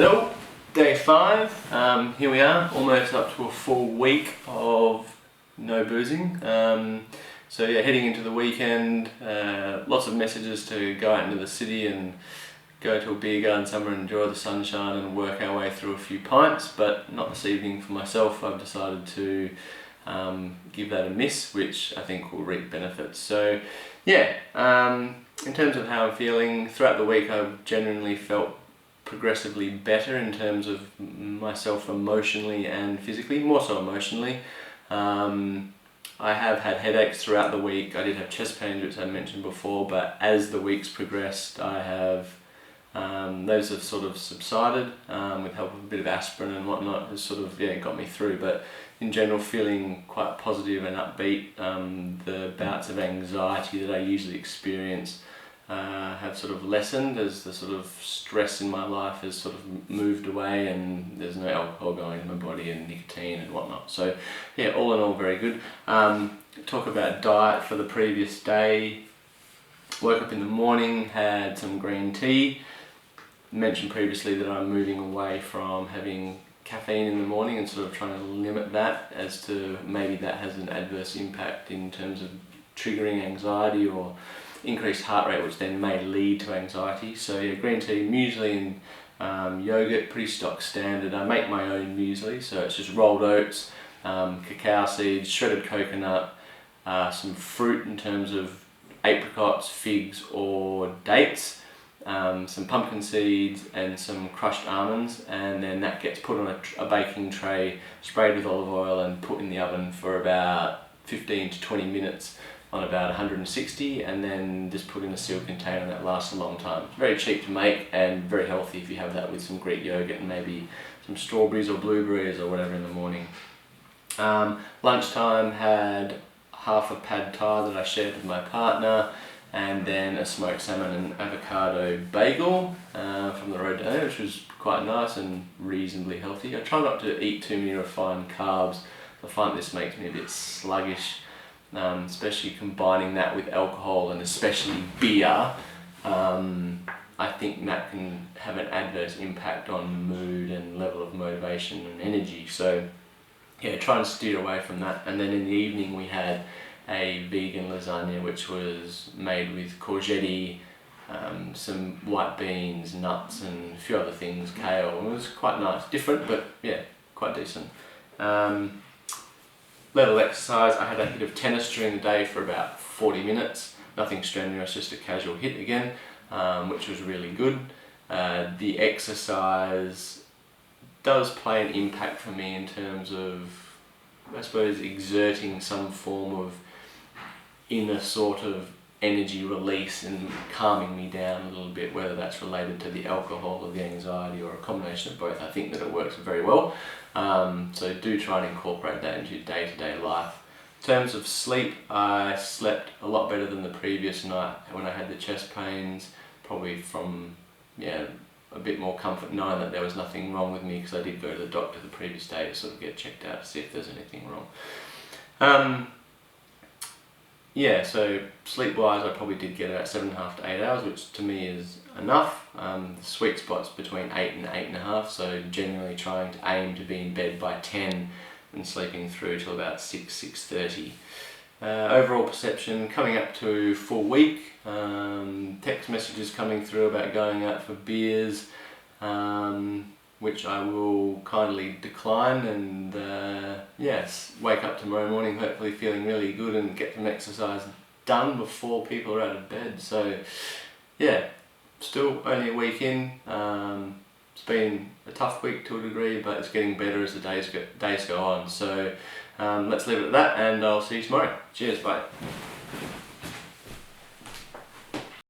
Hello, day 5. Here we are, almost up to a full week of no boozing. So yeah, heading into the weekend, lots of messages to go out into the city and go to a beer garden somewhere and enjoy the sunshine and work our way through a few pints, but not this evening for myself. I've decided to give that a miss, which I think will reap benefits. So yeah, in terms of how I'm feeling, throughout the week I've genuinely felt progressively better in terms of myself emotionally and physically, more so emotionally. I have had headaches throughout the week. I did have chest pains, which I mentioned before, but as the weeks progressed, I have those have sort of subsided with help of a bit of aspirin and whatnot. Has sort of got me through, but in general feeling quite positive and upbeat. The bouts of anxiety that I usually experience have sort of lessened as the sort of stress in my life has sort of moved away, and there's no alcohol going in my body and nicotine and whatnot. So yeah, all in all very good. Talk about diet for the previous day. Woke up in the morning, had some green tea. Mentioned previously that I'm moving away from having caffeine in the morning and sort of trying to limit that, as to maybe that has an adverse impact in terms of triggering anxiety or increased heart rate, which then may lead to anxiety. So yeah, green tea, muesli and yogurt, pretty stock standard. I make my own muesli, so it's just rolled oats, cacao seeds, shredded coconut, some fruit in terms of apricots, figs or dates, some pumpkin seeds and some crushed almonds, and then that gets put on a baking tray, sprayed with olive oil and put in the oven for about 15 to 20 minutes on about 160, and then just put in a sealed container, and that lasts a long time. It's very cheap to make and very healthy if you have that with some Greek yogurt and maybe some strawberries or blueberries or whatever in the morning. Lunchtime had half a pad thai that I shared with my partner, and then a smoked salmon and avocado bagel from the road down there, which was quite nice and reasonably healthy. I try not to eat too many refined carbs. I find this makes me a bit sluggish. Especially combining that with alcohol and especially beer, I think that can have an adverse impact on mood and level of motivation and energy. So yeah, try and steer away from that. And then in the evening we had a vegan lasagna, which was made with courgette, some white beans, nuts and a few other things, kale. It was quite nice, different, but yeah, quite decent. Level exercise, I had a hit of tennis during the day for about 40 minutes, nothing strenuous, just a casual hit again, which was really good. The exercise does play an impact for me in terms of, I suppose, exerting some form of inner sort of energy release and calming me down a little bit, whether that's related to the alcohol or the anxiety or a combination of both. I think that it works very well. So do try and incorporate that into your day-to-day life. In terms of sleep, I slept a lot better than the previous night when I had the chest pains, probably from a bit more comfort knowing that there was nothing wrong with me, because I did go to the doctor the previous day to sort of get checked out to see if there's anything wrong. Yeah, so sleep-wise I probably did get about 7.5 to 8 hours, which to me is enough. The sweet spot's between 8 and 8.5, so generally trying to aim to be in bed by 10 and sleeping through till about 6:30. Overall perception, coming up to full week, text messages coming through about going out for beers, which I will kindly decline, and yes, wake up tomorrow morning hopefully feeling really good and get some exercise done before people are out of bed. So yeah, still only a week in. It's been a tough week to a degree, but it's getting better as the days go on. So let's leave it at that, and I'll see you tomorrow. Cheers, bye.